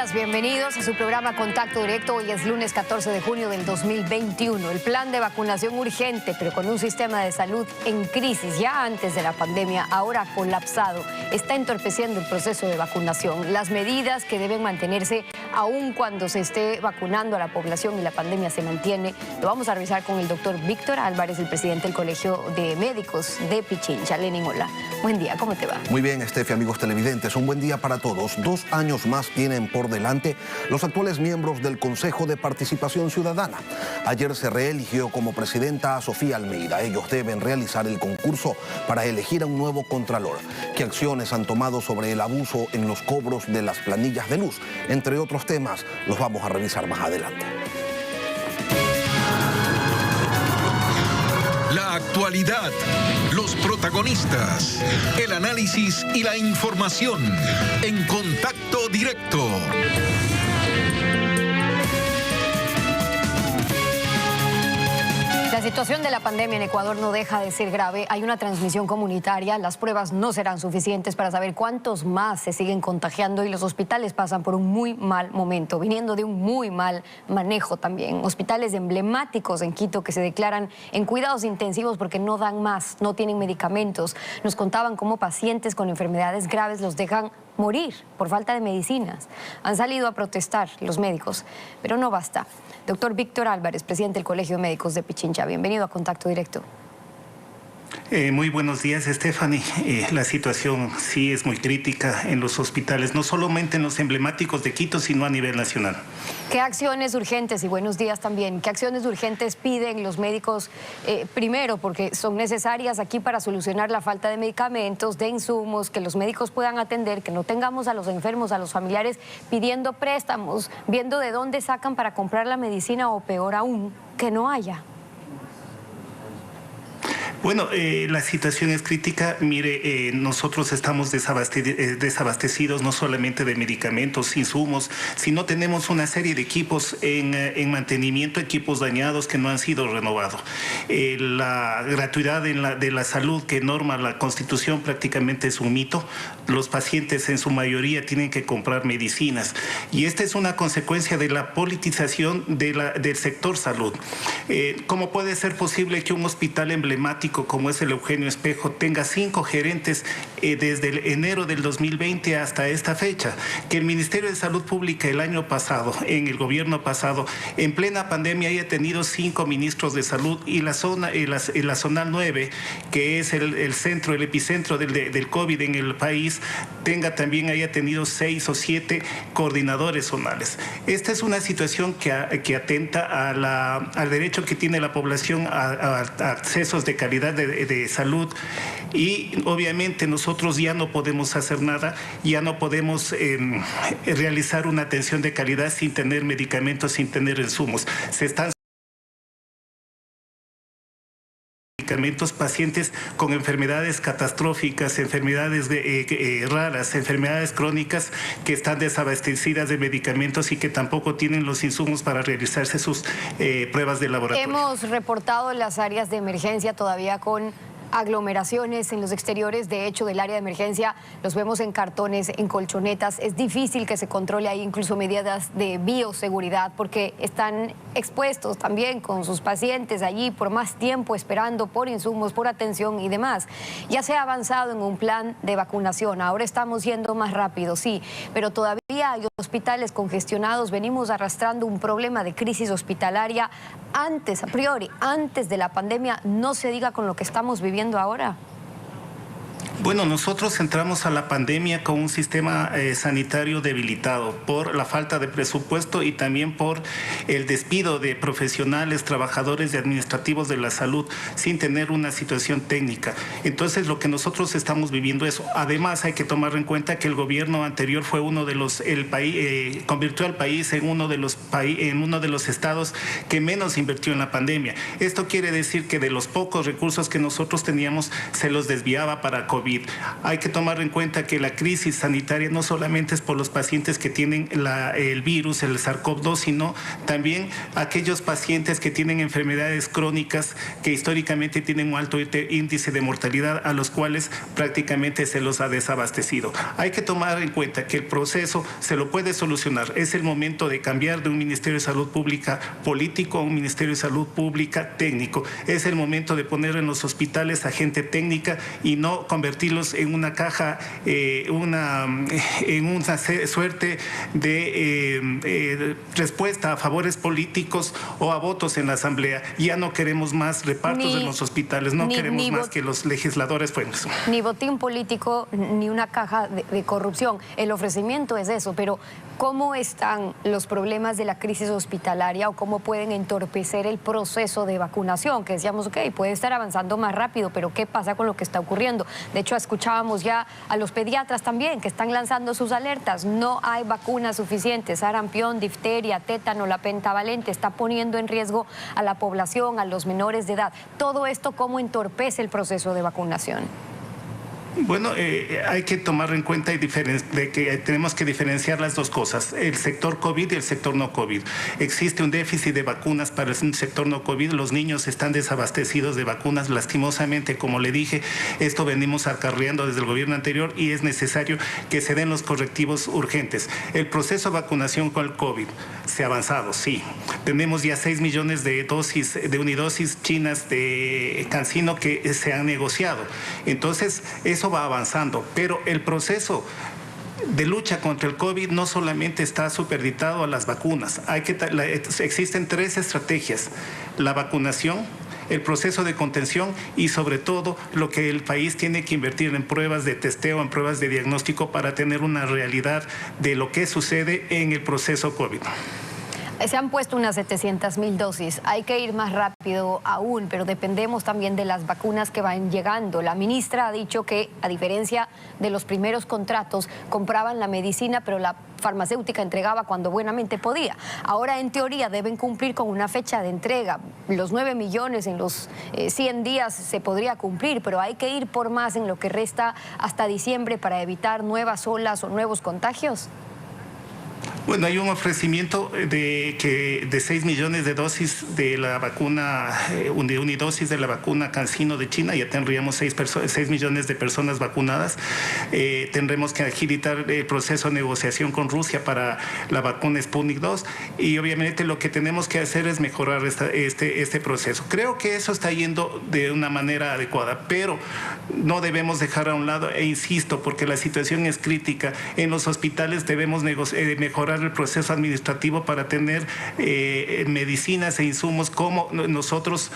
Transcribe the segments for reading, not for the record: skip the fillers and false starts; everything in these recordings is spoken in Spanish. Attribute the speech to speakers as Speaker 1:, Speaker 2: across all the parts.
Speaker 1: días, bienvenidos a su programa Contacto Directo. Hoy es lunes 14 de junio del 2021. El plan de vacunación urgente, pero con un sistema de salud en crisis ya antes de la pandemia, ahora colapsado, está entorpeciendo el proceso de vacunación. Las medidas que deben mantenerse aún cuando se esté vacunando a la población y la pandemia se mantiene, lo vamos a revisar con el doctor Víctor Álvarez, el presidente del Colegio de Médicos de Pichincha. Lenin, hola. Buen día, ¿cómo te va?
Speaker 2: Muy bien, Estefi, amigos televidentes, un buen día para todos. 2 años más tienen por delante los actuales miembros del Consejo de Participación Ciudadana. Ayer se reeligió como presidenta a Sofía Almeida. Ellos deben realizar el concurso para elegir a un nuevo contralor. ¿Qué acciones han tomado sobre el abuso en los cobros de las planillas de luz? Entre otros temas, los vamos a revisar más adelante.
Speaker 3: La actualidad, los protagonistas, el análisis y la información en Contacto Directo.
Speaker 1: La situación de la pandemia en Ecuador no deja de ser grave. Hay una transmisión comunitaria, las pruebas no serán suficientes para saber cuántos más se siguen contagiando y los hospitales pasan por un muy mal momento, viniendo de un muy mal manejo también. Hospitales emblemáticos en Quito que se declaran en cuidados intensivos porque no dan más, no tienen medicamentos. Nos contaban cómo pacientes con enfermedades graves los dejan morir por falta de medicinas. Han salido a protestar los médicos, pero no basta. Doctor Víctor Álvarez, presidente del Colegio de Médicos de Pichincha, bienvenido a Contacto Directo.
Speaker 4: Muy buenos días, Stephanie. La situación sí es muy crítica en los hospitales, no solamente en los emblemáticos de Quito, sino a nivel nacional.
Speaker 1: ¿Qué acciones urgentes, y buenos días también, qué acciones urgentes piden los médicos, primero, porque son necesarias aquí para solucionar la falta de medicamentos, de insumos, que los médicos puedan atender, que no tengamos a los enfermos, a los familiares pidiendo préstamos, viendo de dónde sacan para comprar la medicina o peor aún, que no haya?
Speaker 4: Bueno, la situación es crítica. Mire, nosotros estamos desabastecidos no solamente de medicamentos, insumos, sino tenemos una serie de equipos en mantenimiento, equipos dañados que no han sido renovados. La gratuidad de la salud que norma la Constitución prácticamente es un mito. Los pacientes en su mayoría tienen que comprar medicinas y esta es una consecuencia de la politización del sector salud. ¿Cómo puede ser posible que un hospital emblemático como es el Eugenio Espejo tenga 5 gerentes desde enero del 2020 hasta esta fecha? Que el Ministerio de Salud Pública el año pasado, en el gobierno pasado, en plena pandemia haya tenido 5 ministros de salud y la zonal 9, que es el centro, el epicentro del COVID en el país, haya tenido 6 o 7 coordinadores zonales. Esta es una situación que atenta al derecho que tiene la población a accesos de calidad de salud y obviamente nosotros ya no podemos hacer nada, ya no podemos realizar una atención de calidad sin tener medicamentos, sin tener insumos. Se están pacientes con enfermedades catastróficas, enfermedades raras, enfermedades crónicas que están desabastecidas de medicamentos y que tampoco tienen los insumos para realizarse sus pruebas de laboratorio.
Speaker 1: Hemos reportado las áreas de emergencia todavía con aglomeraciones en los exteriores. De hecho, del área de emergencia los vemos en cartones, en colchonetas. Es difícil que se controle ahí incluso medidas de bioseguridad porque están expuestos también con sus pacientes allí por más tiempo esperando por insumos, por atención y demás. Ya se ha avanzado en un plan de vacunación. Ahora estamos yendo más rápido, sí, pero todavía hay hospitales congestionados. Venimos arrastrando un problema de crisis hospitalaria antes, a priori, antes de la pandemia, no se diga con lo que estamos viviendo ahora.
Speaker 4: Bueno, nosotros entramos a la pandemia con un sistema sanitario debilitado por la falta de presupuesto y también por el despido de profesionales, trabajadores y administrativos de la salud sin tener una situación técnica. Entonces, lo que nosotros estamos viviendo es, además hay que tomar en cuenta que el gobierno anterior fue convirtió al país en uno de los estados que menos invirtió en la pandemia. Esto quiere decir que de los pocos recursos que nosotros teníamos se los desviaba para COVID. COVID. Hay que tomar en cuenta que la crisis sanitaria no solamente es por los pacientes que tienen el virus, el SARS-CoV-2, sino también aquellos pacientes que tienen enfermedades crónicas que históricamente tienen un alto índice de mortalidad, a los cuales prácticamente se los ha desabastecido. Hay que tomar en cuenta que el proceso se lo puede solucionar. Es el momento de cambiar de un Ministerio de Salud Pública político a un Ministerio de Salud Pública técnico. Es el momento de poner en los hospitales a gente técnica y no convertirlos en una caja, en una suerte de respuesta a favores políticos o a votos en la Asamblea. Ya no queremos más repartos en los hospitales, no queremos más que los legisladores fueran eso.
Speaker 1: Ni botín político, ni una caja de corrupción. El ofrecimiento es eso, pero ¿cómo están los problemas de la crisis hospitalaria o cómo pueden entorpecer el proceso de vacunación? Que decíamos, ok, puede estar avanzando más rápido, pero ¿qué pasa con lo que está ocurriendo? De hecho, escuchábamos ya a los pediatras también que están lanzando sus alertas. No hay vacunas suficientes. Sarampión, difteria, tétano, la pentavalente está poniendo en riesgo a la población, a los menores de edad. Todo esto, ¿cómo entorpece el proceso de vacunación?
Speaker 4: Bueno, hay que tomar en cuenta de que tenemos que diferenciar las dos cosas, el sector COVID y el sector no COVID. Existe un déficit de vacunas para el sector no COVID, los niños están desabastecidos de vacunas, lastimosamente, como le dije, esto venimos acarreando desde el gobierno anterior y es necesario que se den los correctivos urgentes. El proceso de vacunación con el COVID se ha avanzado, sí. Tenemos ya 6 millones de dosis de unidosis chinas de CanSino que se han negociado. Entonces, eso va avanzando, pero el proceso de lucha contra el COVID no solamente está supeditado a las vacunas. Existen 3 estrategias: la vacunación, el proceso de contención y sobre todo lo que el país tiene que invertir en pruebas de testeo, en pruebas de diagnóstico para tener una realidad de lo que sucede en el proceso COVID.
Speaker 1: Se han puesto unas 700.000 dosis. Hay que ir más rápido aún, pero dependemos también de las vacunas que van llegando. La ministra ha dicho que, a diferencia de los primeros contratos, compraban la medicina, pero la farmacéutica entregaba cuando buenamente podía. Ahora, en teoría, deben cumplir con una fecha de entrega. Los 9 millones en los 100 días se podría cumplir, pero hay que ir por más en lo que resta hasta diciembre para evitar nuevas olas o nuevos contagios.
Speaker 4: Bueno, hay un ofrecimiento de 6 millones de dosis de la vacuna, de unidosis de la vacuna CanSino de China. Ya tendríamos 6 millones de personas vacunadas. Tendremos que agilitar el proceso de negociación con Rusia para la vacuna Sputnik 2 y obviamente lo que tenemos que hacer es mejorar este proceso. Creo que eso está yendo de una manera adecuada, pero no debemos dejar a un lado, e insisto, porque la situación es crítica. En los hospitales debemos mejorar el proceso administrativo para tener medicinas e insumos como nosotros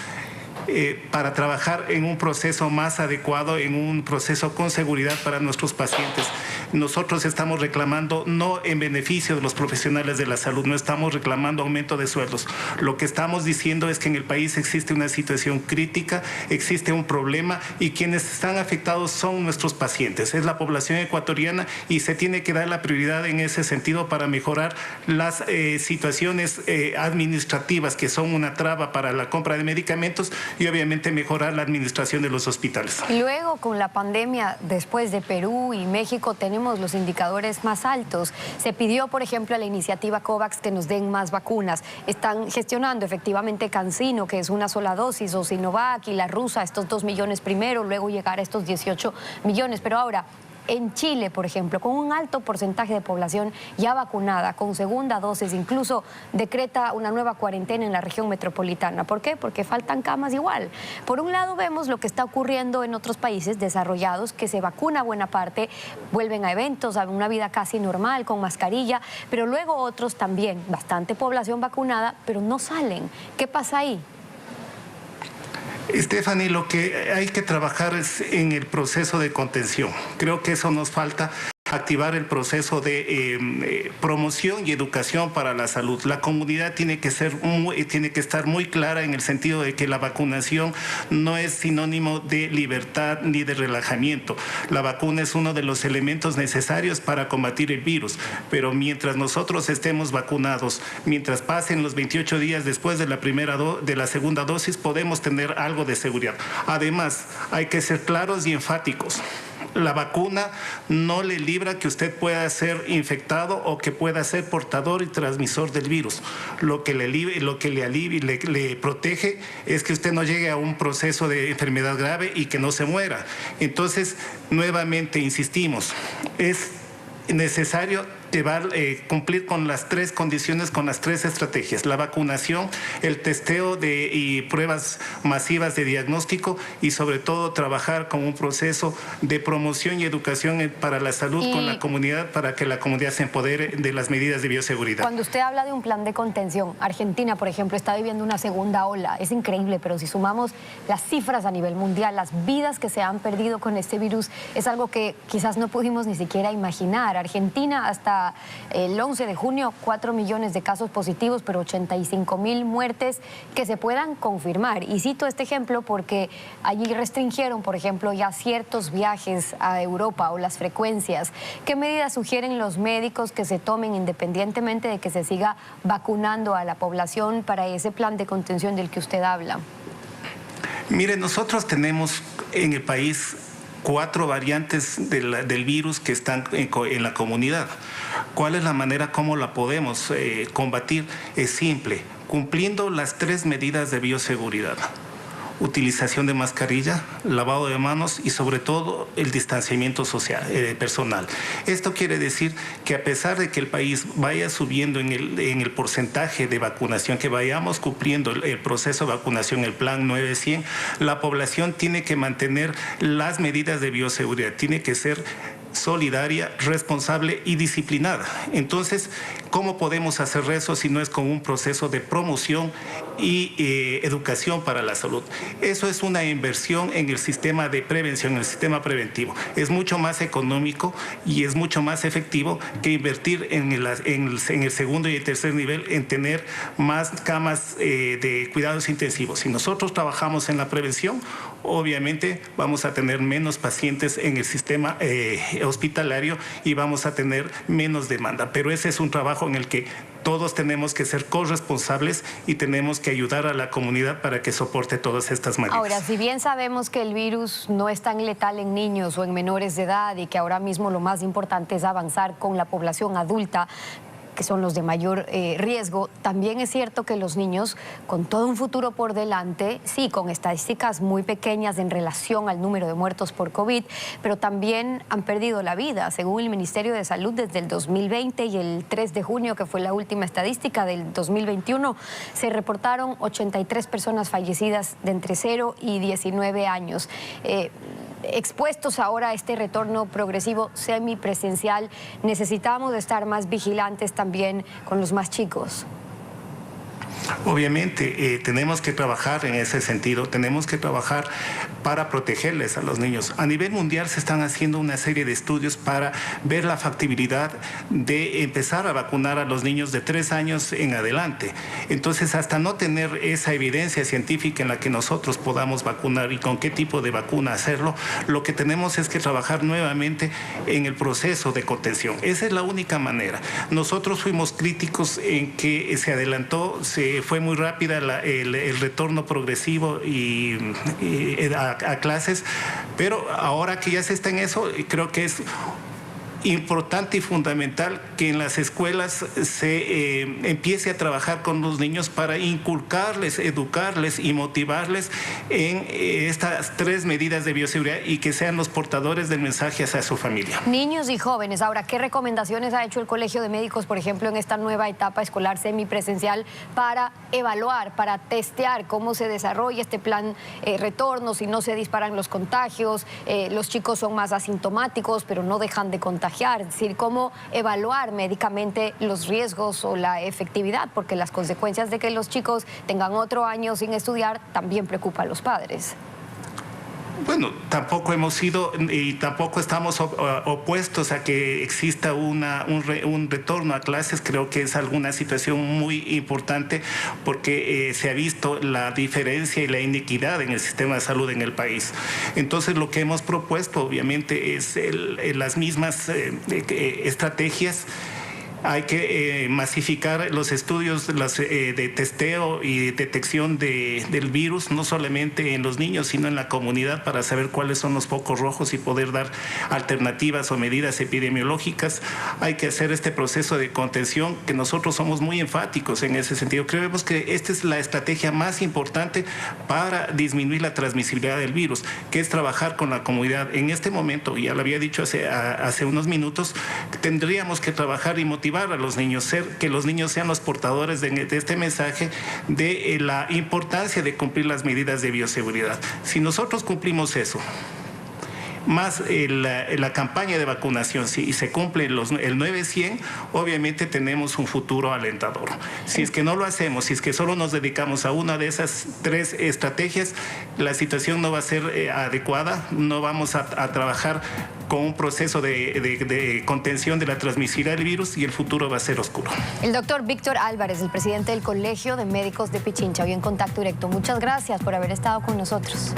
Speaker 4: para trabajar en un proceso más adecuado, en un proceso con seguridad para nuestros pacientes. Nosotros estamos reclamando no en beneficio de los profesionales de la salud, no estamos reclamando aumento de sueldos. Lo que estamos diciendo es que en el país existe una situación crítica, existe un problema y quienes están afectados son nuestros pacientes, es la población ecuatoriana y se tiene que dar la prioridad en ese sentido para mejorar las situaciones administrativas que son una traba para la compra de medicamentos y obviamente mejorar la administración de los hospitales.
Speaker 1: Y luego, con la pandemia, después de Perú y México, tenemos los indicadores más altos. Se pidió, por ejemplo, a la iniciativa COVAX que nos den más vacunas. Están gestionando efectivamente CanSino, que es una sola dosis, o Sinovac y la rusa, estos 2 millones primero, luego llegar a estos 18 millones. Pero ahora, en Chile, por ejemplo, con un alto porcentaje de población ya vacunada, con segunda dosis, incluso decreta una nueva cuarentena en la región metropolitana. ¿Por qué? Porque faltan camas igual. Por un lado vemos lo que está ocurriendo en otros países desarrollados, que se vacuna buena parte, vuelven a eventos, a una vida casi normal, con mascarilla, pero luego otros también, bastante población vacunada, pero no salen. ¿Qué pasa ahí?
Speaker 4: Stephanie, lo que hay que trabajar es en el proceso de contención. Creo que eso nos falta. Activar el proceso de promoción y educación para la salud. La comunidad tiene que estar muy clara en el sentido de que la vacunación no es sinónimo de libertad ni de relajamiento. La vacuna es uno de los elementos necesarios para combatir el virus, pero mientras nosotros estemos vacunados, mientras pasen los 28 días después de la segunda dosis, podemos tener algo de seguridad. Además, hay que ser claros y enfáticos. La vacuna no le libra que usted pueda ser infectado o que pueda ser portador y transmisor del virus. Lo que le protege es que usted no llegue a un proceso de enfermedad grave y que no se muera. Entonces, nuevamente insistimos, es necesario cumplir con las 3 condiciones, con las 3 estrategias: la vacunación, el testeo y pruebas masivas de diagnóstico, y sobre todo trabajar con un proceso de promoción y educación para la salud con la comunidad, para que la comunidad se empodere de las medidas de bioseguridad.
Speaker 1: Cuando usted habla de un plan de contención, Argentina, por ejemplo, está viviendo una segunda ola. Es increíble, pero si sumamos las cifras a nivel mundial, las vidas que se han perdido con este virus, es algo que quizás no pudimos ni siquiera imaginar. Argentina, hasta el 11 de junio, 4 millones de casos positivos, pero 85.000 muertes que se puedan confirmar. Y cito este ejemplo porque allí restringieron, por ejemplo, ya ciertos viajes a Europa o las frecuencias. ¿Qué medidas sugieren los médicos que se tomen independientemente de que se siga vacunando a la población para ese plan de contención del que usted habla?
Speaker 4: Mire, nosotros tenemos en el país 4 variantes del virus que están en la comunidad. ¿Cuál es la manera como la podemos combatir? Es simple, cumpliendo las 3 medidas de bioseguridad: utilización de mascarilla, lavado de manos y sobre todo el distanciamiento social, personal. Esto quiere decir que a pesar de que el país vaya subiendo en el porcentaje de vacunación, que vayamos cumpliendo el proceso de vacunación, el plan 900, la población tiene que mantener las medidas de bioseguridad, tiene que ser solidaria, responsable y disciplinada. Entonces, ¿cómo podemos hacer eso si no es con un proceso de promoción y educación para la salud? Eso es una inversión en el sistema de prevención, en el sistema preventivo. Es mucho más económico y es mucho más efectivo que invertir en el segundo y el tercer nivel, en tener más camas de cuidados intensivos. Si nosotros trabajamos en la prevención, obviamente vamos a tener menos pacientes en el sistema hospitalario y vamos a tener menos demanda. Pero ese es un trabajo en el que todos tenemos que ser corresponsables y tenemos que ayudar a la comunidad para que soporte todas estas medidas.
Speaker 1: Ahora, si bien sabemos que el virus no es tan letal en niños o en menores de edad y que ahora mismo lo más importante es avanzar con la población adulta, que son los de mayor riesgo, también es cierto que los niños, con todo un futuro por delante, sí, con estadísticas muy pequeñas en relación al número de muertos por COVID, pero también han perdido la vida. Según el Ministerio de Salud, desde el 2020 y el 3 de junio, que fue la última estadística del 2021, se reportaron 83 personas fallecidas de entre 0 y 19 años. Expuestos ahora a este retorno progresivo semipresencial, necesitamos estar más vigilantes también con los más chicos.
Speaker 4: Obviamente tenemos que trabajar en ese sentido, tenemos que trabajar para protegerles a los niños. A nivel mundial se están haciendo una serie de estudios para ver la factibilidad de empezar a vacunar a los niños de 3 años en adelante. Entonces, hasta no tener esa evidencia científica en la que nosotros podamos vacunar y con qué tipo de vacuna hacerlo, lo que tenemos es que trabajar nuevamente en el proceso de contención. Esa es la única manera. Nosotros fuimos críticos en que se adelantó, fue muy rápida el retorno progresivo a clases, pero ahora que ya se está en eso, creo que es importante y fundamental que en las escuelas se empiece a trabajar con los niños para inculcarles, educarles y motivarles en estas 3 medidas de bioseguridad y que sean los portadores del mensaje hacia su familia.
Speaker 1: Niños y jóvenes. Ahora, ¿qué recomendaciones ha hecho el Colegio de Médicos, por ejemplo, en esta nueva etapa escolar semipresencial para evaluar, para testear cómo se desarrolla este plan retorno, si no se disparan los contagios, los chicos son más asintomáticos, pero no dejan de contagiar? Es decir, cómo evaluar médicamente los riesgos o la efectividad, porque las consecuencias de que los chicos tengan otro año sin estudiar también preocupa a los padres.
Speaker 4: Bueno, tampoco hemos sido y tampoco estamos opuestos a que exista un retorno a clases. Creo que es alguna situación muy importante porque se ha visto la diferencia y la inequidad en el sistema de salud en el país. Entonces, lo que hemos propuesto, obviamente, es las mismas estrategias Hay que masificar los estudios de testeo y detección del virus, no solamente en los niños, sino en la comunidad, para saber cuáles son los focos rojos y poder dar alternativas o medidas epidemiológicas. Hay que hacer este proceso de contención, que nosotros somos muy enfáticos en ese sentido. Creemos que esta es la estrategia más importante para disminuir la transmisibilidad del virus, que es trabajar con la comunidad. En este momento, ya lo había dicho hace unos minutos, tendríamos que trabajar y motivar a los niños, que los niños sean los portadores de este mensaje de la importancia de cumplir las medidas de bioseguridad. Si nosotros cumplimos eso, más la campaña de vacunación, si se cumple el 9-100, obviamente tenemos un futuro alentador. Si es que no lo hacemos, si es que solo nos dedicamos a una de esas 3 estrategias, la situación no va a ser adecuada, no vamos a trabajar con un proceso de contención de la transmisibilidad del virus y el futuro va a ser oscuro.
Speaker 1: El doctor Víctor Álvarez, el presidente del Colegio de Médicos de Pichincha, hoy en Contacto Directo. Muchas gracias por haber estado con nosotros.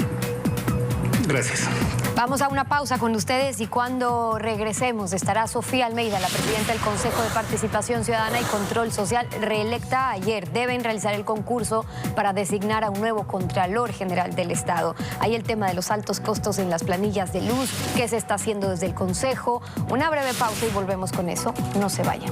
Speaker 4: Gracias.
Speaker 1: Vamos a una pausa con ustedes y cuando regresemos estará Sofía Almeida, la presidenta del Consejo de Participación Ciudadana y Control Social, reelecta ayer. Deben realizar el concurso para designar a un nuevo Contralor General del Estado. Hay el tema de los altos costos en las planillas de luz, qué se está haciendo desde el Consejo. Una breve pausa y volvemos con eso. No se vayan.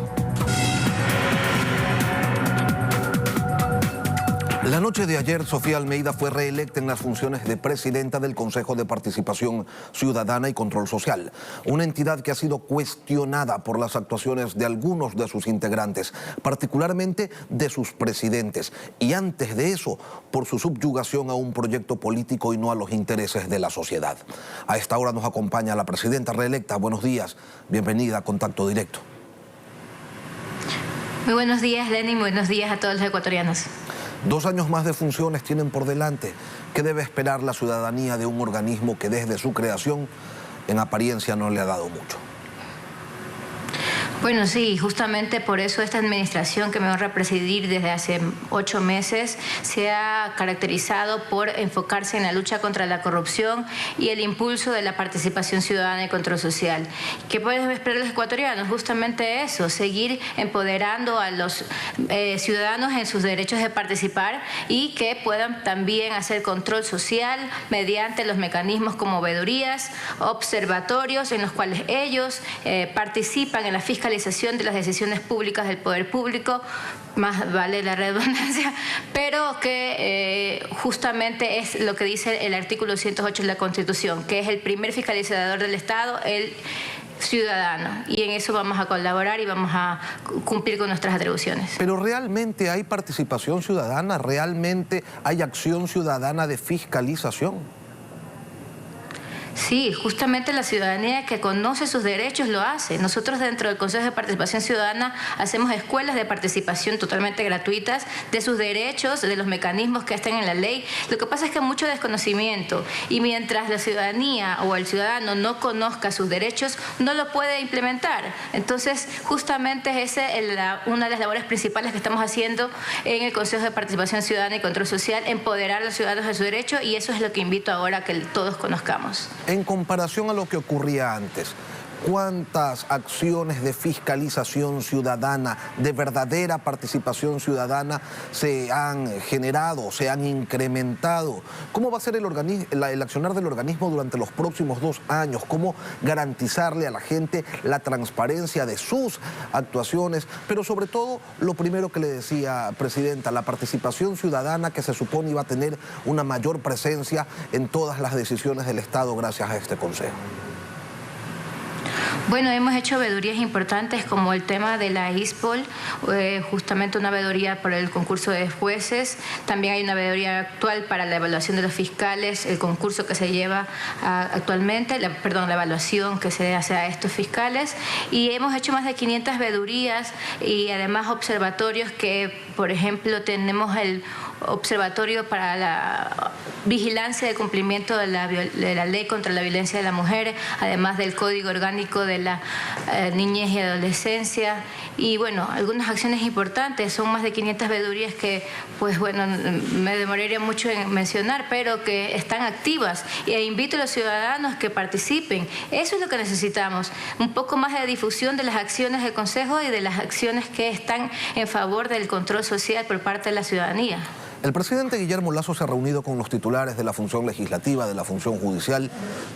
Speaker 2: La noche de ayer, Sofía Almeida fue reelecta en las funciones de presidenta del Consejo de Participación Ciudadana y Control Social, una entidad que ha sido cuestionada por las actuaciones de algunos de sus integrantes, particularmente de sus presidentes, y antes de eso, por su subyugación a un proyecto político y no a los intereses de la sociedad. A esta hora nos acompaña la presidenta reelecta. Buenos días, bienvenida a Contacto Directo.
Speaker 5: Muy buenos días, Lenin, buenos días a todos los ecuatorianos.
Speaker 2: 2 años más de funciones tienen por delante. ¿Qué debe esperar la ciudadanía de un organismo que desde su creación en apariencia no le ha dado mucho?
Speaker 5: Bueno, sí, justamente por eso esta administración que me honra presidir desde hace 8 meses se ha caracterizado por enfocarse en la lucha contra la corrupción y el impulso de la participación ciudadana y control social. ¿Qué pueden esperar los ecuatorianos? Justamente eso, seguir empoderando a los ciudadanos en sus derechos de participar y que puedan también hacer control social mediante los mecanismos como veedurías, observatorios en los cuales ellos participan en la fiscalización de las decisiones públicas del poder público, más vale la redundancia, pero que justamente es lo que dice el artículo 108 de la Constitución, que es el primer fiscalizador del Estado, el ciudadano, y en eso vamos a colaborar y vamos a cumplir con nuestras atribuciones.
Speaker 2: Pero ¿realmente hay participación ciudadana? ¿Realmente hay acción ciudadana de fiscalización?
Speaker 5: Sí, justamente la ciudadanía que conoce sus derechos lo hace. Nosotros dentro del Consejo de Participación Ciudadana hacemos escuelas de participación totalmente gratuitas de sus derechos, de los mecanismos que están en la ley. Lo que pasa es que hay mucho desconocimiento y mientras la ciudadanía o el ciudadano no conozca sus derechos, no lo puede implementar. Entonces, justamente esa es una de las labores principales que estamos haciendo en el Consejo de Participación Ciudadana y Control Social, empoderar a los ciudadanos de su derecho, y eso es lo que invito ahora a que todos conozcamos.
Speaker 2: En comparación a lo que ocurría antes, ¿cuántas acciones de fiscalización ciudadana, de verdadera participación ciudadana se han generado, se han incrementado? ¿Cómo va a ser el accionar del organismo durante los próximos 2 años? ¿Cómo garantizarle a la gente la transparencia de sus actuaciones? Pero sobre todo, lo primero que le decía, Presidenta, la participación ciudadana que se supone iba a tener una mayor presencia en todas las decisiones del Estado gracias a este Consejo.
Speaker 5: Bueno, hemos hecho veedurías importantes como el tema de la ISPOL, justamente una veeduría por el concurso de jueces. También hay una veeduría actual para la evaluación de los fiscales, el concurso que se lleva actualmente, la evaluación que se hace a estos fiscales. Y hemos hecho más de 500 veedurías y además observatorios que, por ejemplo, tenemos observatorio para la vigilancia del cumplimiento de la ley contra la violencia de la mujer, además del Código Orgánico de la Niñez y Adolescencia. Y bueno, algunas acciones importantes, son más de 500 veedurías que, pues bueno, me demoraría mucho en mencionar, pero que están activas. E invito a los ciudadanos que participen. Eso es lo que necesitamos, un poco más de difusión de las acciones del Consejo y de las acciones que están en favor del control social por parte de la ciudadanía.
Speaker 2: El presidente Guillermo Lasso se ha reunido con los titulares de la función legislativa, de la función judicial,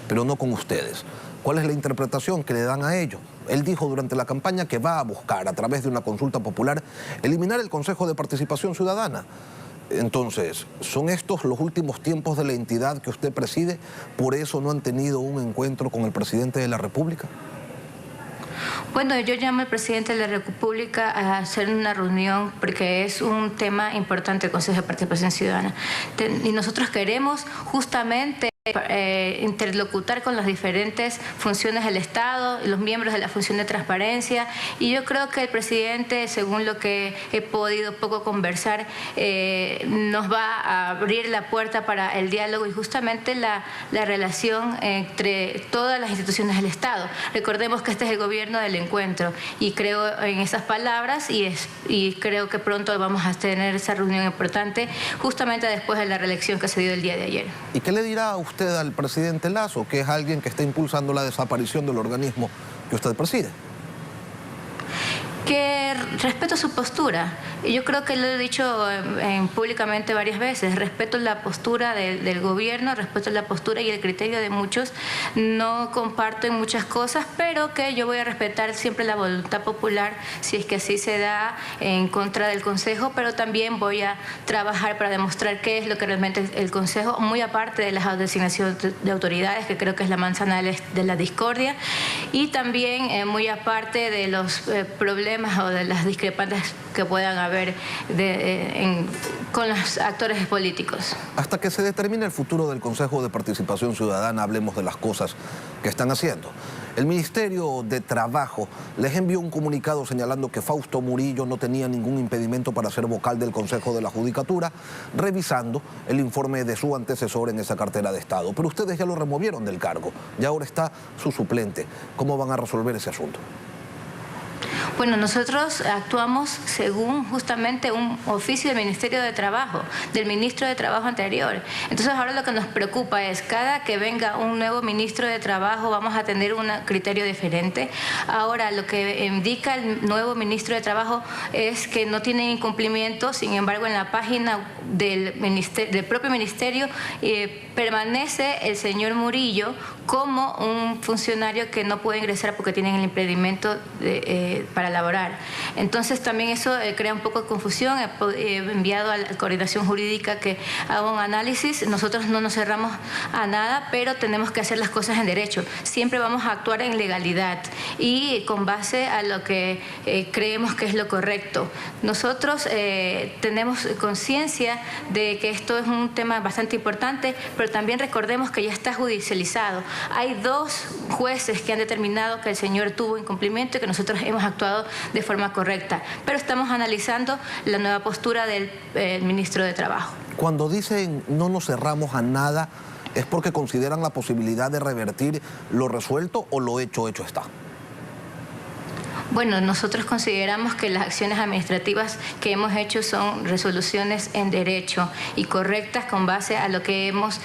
Speaker 2: pero no con ustedes. ¿Cuál es la interpretación que le dan a ello? Él dijo durante la campaña que va a buscar, a través de una consulta popular, eliminar el Consejo de Participación Ciudadana. Entonces, ¿son estos los últimos tiempos de la entidad que usted preside? ¿Por eso no han tenido un encuentro con el presidente de la República?
Speaker 5: Bueno, yo llamo al presidente de la República a hacer una reunión porque es un tema importante el Consejo de Participación Ciudadana. Y nosotros queremos justamente interlocutar con las diferentes funciones del Estado, los miembros de la función de transparencia, y yo creo que el presidente, según lo que he podido poco conversar, nos va a abrir la puerta para el diálogo y justamente la relación entre todas las instituciones del Estado. Recordemos que este es el gobierno del encuentro y creo en esas palabras y creo que pronto vamos a tener esa reunión importante justamente después de la reelección que se dio el día de ayer.
Speaker 2: ¿Y qué le dirá a usted al presidente Lasso, que es alguien que está impulsando la desaparición del organismo que usted preside?
Speaker 5: Que respeto su postura. Yo creo que lo he dicho públicamente varias veces. Respeto la postura del gobierno, respeto la postura y el criterio de muchos. No comparto en muchas cosas, pero que yo voy a respetar siempre la voluntad popular, si es que así se da, en contra del Consejo, pero también voy a trabajar para demostrar qué es lo que realmente el Consejo, muy aparte de las designaciones de autoridades, que creo que es la manzana de la discordia, y también muy aparte de los problemas o de las discrepancias que puedan haber con los actores políticos.
Speaker 2: Hasta que se determine el futuro del Consejo de Participación Ciudadana, hablemos de las cosas que están haciendo. El Ministerio de Trabajo les envió un comunicado señalando que Fausto Murillo no tenía ningún impedimento para ser vocal del Consejo de la Judicatura, revisando el informe de su antecesor en esa cartera de Estado. Pero ustedes ya lo removieron del cargo y ahora está su suplente. ¿Cómo van a resolver ese asunto?
Speaker 5: Bueno, nosotros actuamos según justamente un oficio del Ministerio de Trabajo, del ministro de Trabajo anterior. Entonces ahora lo que nos preocupa es cada que venga un nuevo ministro de Trabajo vamos a tener un criterio diferente. Ahora lo que indica el nuevo ministro de Trabajo es que no tiene incumplimiento, sin embargo en la página del propio ministerio permanece el señor Murillo como un funcionario que no puede ingresar porque tienen el impedimento para laborar. Entonces también eso crea un poco de confusión. He enviado a la coordinación jurídica que haga un análisis. Nosotros no nos cerramos a nada, pero tenemos que hacer las cosas en derecho. Siempre vamos a actuar en legalidad y con base a lo que creemos que es lo correcto. Nosotros tenemos conciencia de que esto es un tema bastante importante, pero también recordemos que ya está judicializado. Hay 2 jueces que han determinado que el señor tuvo incumplimiento y que nosotros hemos actuado de forma correcta, pero estamos analizando la nueva postura del ministro de Trabajo.
Speaker 2: Cuando dicen no nos cerramos a nada, ¿es porque consideran la posibilidad de revertir lo resuelto o lo hecho está?
Speaker 5: Bueno, nosotros consideramos que las acciones administrativas que hemos hecho son resoluciones en derecho y correctas con base a lo que hemos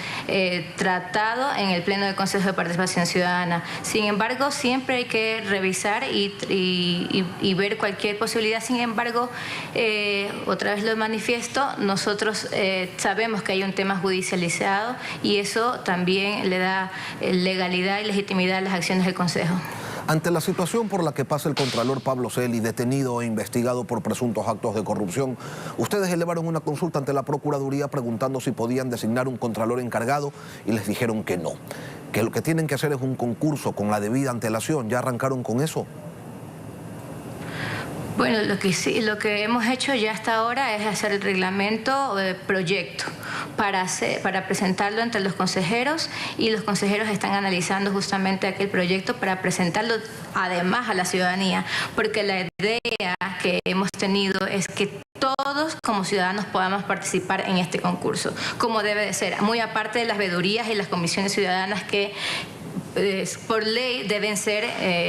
Speaker 5: tratado en el Pleno del Consejo de Participación Ciudadana. Sin embargo, siempre hay que revisar y ver cualquier posibilidad. Sin embargo, otra vez lo manifiesto, nosotros sabemos que hay un tema judicializado y eso también le da legalidad y legitimidad a las acciones del Consejo.
Speaker 2: Ante la situación por la que pasa el contralor Pablo Celi, detenido e investigado por presuntos actos de corrupción, ustedes elevaron una consulta ante la Procuraduría preguntando si podían designar un contralor encargado y les dijeron que no, que lo que tienen que hacer es un concurso con la debida antelación. ¿Ya arrancaron con eso?
Speaker 5: Bueno, lo que hemos hecho ya hasta ahora es hacer el reglamento proyecto para presentarlo entre los consejeros y los consejeros están analizando justamente aquel proyecto para presentarlo además a la ciudadanía, porque la idea que hemos tenido es que todos todos como ciudadanos podamos participar en este concurso, como debe de ser, muy aparte de las veedurías y las comisiones ciudadanas que por ley deben ser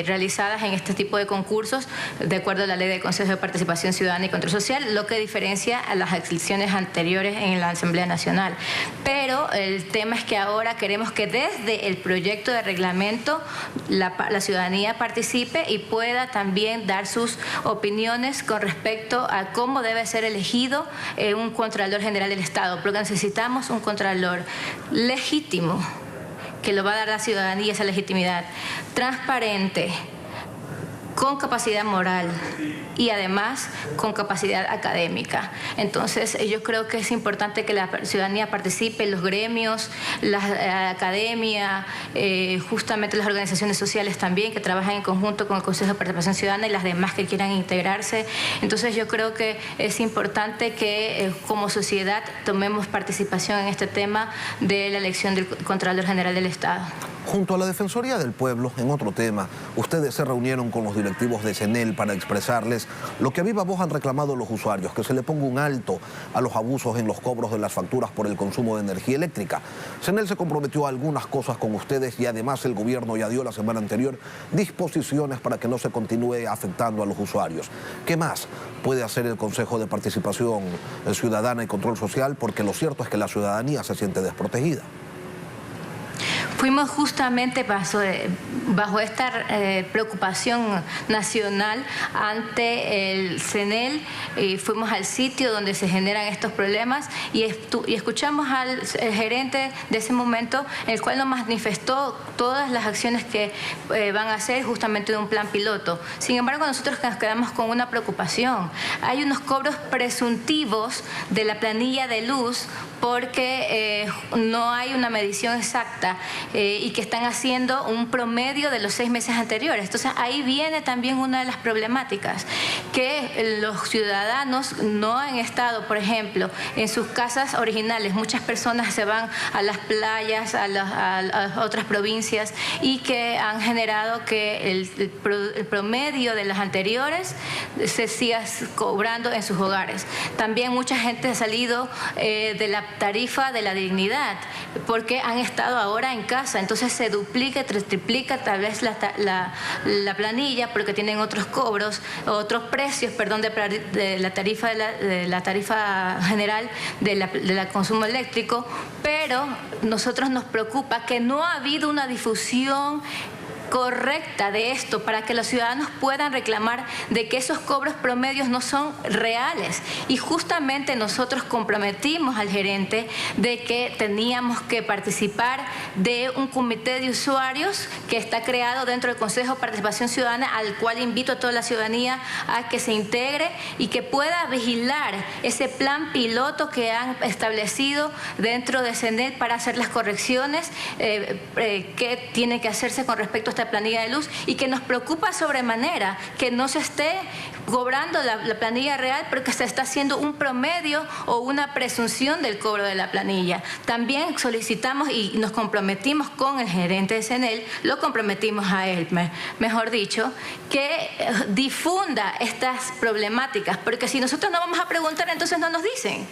Speaker 5: realizadas en este tipo de concursos de acuerdo a la ley del Consejo de Participación Ciudadana y Control Social, lo que diferencia a las elecciones anteriores en la Asamblea Nacional. Pero el tema es que ahora queremos que desde el proyecto de reglamento la ciudadanía participe y pueda también dar sus opiniones con respecto a cómo debe ser elegido un Contralor General del Estado, porque necesitamos un Contralor legítimo, que lo va a dar la ciudadanía esa legitimidad, transparente, con capacidad moral y además con capacidad académica. Entonces yo creo que es importante que la ciudadanía participe, los gremios, la academia, justamente las organizaciones sociales también que trabajan en conjunto con el Consejo de Participación Ciudadana y las demás que quieran integrarse. Entonces yo creo que es importante que como sociedad tomemos participación en este tema de la elección del Contralor General del Estado.
Speaker 2: Junto a la Defensoría del Pueblo, en otro tema, ustedes se reunieron con los directivos de CENEL para expresarles lo que a viva voz han reclamado los usuarios, que se le ponga un alto a los abusos en los cobros de las facturas por el consumo de energía eléctrica. CENEL se comprometió a algunas cosas con ustedes y además el gobierno ya dio la semana anterior disposiciones para que no se continúe afectando a los usuarios. ¿Qué más puede hacer el Consejo de Participación Ciudadana y Control Social? Porque lo cierto es que la ciudadanía se siente desprotegida.
Speaker 5: Fuimos justamente bajo esta preocupación nacional ante el CENEL y fuimos al sitio donde se generan estos problemas y escuchamos al gerente de ese momento, el cual nos manifestó todas las acciones que van a hacer justamente de un plan piloto. Sin embargo, nosotros nos quedamos con una preocupación. Hay unos cobros presuntivos de la planilla de luz porque no hay una medición exacta y que están haciendo un promedio de los 6 meses anteriores. Entonces ahí viene también una de las problemáticas, que los ciudadanos no han estado, por ejemplo, en sus casas originales. Muchas personas se van a las playas, a otras provincias y que han generado que el promedio de las anteriores se siga cobrando en sus hogares. También mucha gente ha salido de la tarifa de la dignidad porque han estado ahora en casa, entonces se duplica, triplica tal vez la planilla porque tienen otros cobros, otros precios, perdón, de la tarifa general del consumo eléctrico, pero nosotros nos preocupa que no ha habido una difusión correcta de esto para que los ciudadanos puedan reclamar de que esos cobros promedios no son reales. Y justamente nosotros comprometimos al gerente de que teníamos que participar de un comité de usuarios que está creado dentro del Consejo de Participación Ciudadana, al cual invito a toda la ciudadanía a que se integre y que pueda vigilar ese plan piloto que han establecido dentro de CENEL para hacer las correcciones que tienen que hacerse con respecto a esta planilla de luz, y que nos preocupa sobremanera que no se esté cobrando la planilla real porque se está haciendo un promedio o una presunción del cobro de la planilla. También solicitamos y nos comprometimos con el gerente de CENEL, lo comprometimos a él, mejor dicho, que difunda estas problemáticas, porque si nosotros no vamos a preguntar, entonces no nos dicen.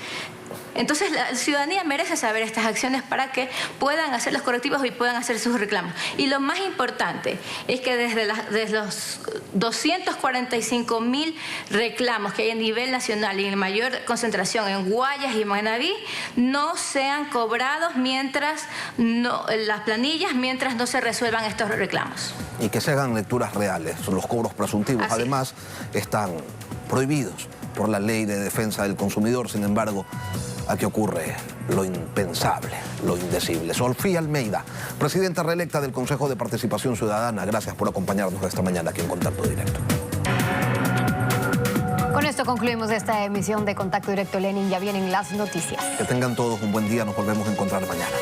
Speaker 5: Entonces la ciudadanía merece saber estas acciones para que puedan hacer los correctivos y puedan hacer sus reclamos. Y lo más importante es que desde los 245.000 reclamos que hay a nivel nacional y en mayor concentración en Guayas y Manabí, no sean cobrados las planillas mientras no se resuelvan estos reclamos.
Speaker 2: Y que se hagan lecturas reales. Los cobros presuntivos, además, están prohibidos por la Ley de Defensa del Consumidor. Sin embargo, aquí ocurre lo impensable, lo indecible. Sofía Almeida, presidenta reelecta del Consejo de Participación Ciudadana, gracias por acompañarnos esta mañana aquí en Contacto Directo.
Speaker 1: Con esto concluimos esta emisión de Contacto Directo, Lenin. Ya vienen las noticias.
Speaker 2: Que tengan todos un buen día, nos volvemos a encontrar mañana.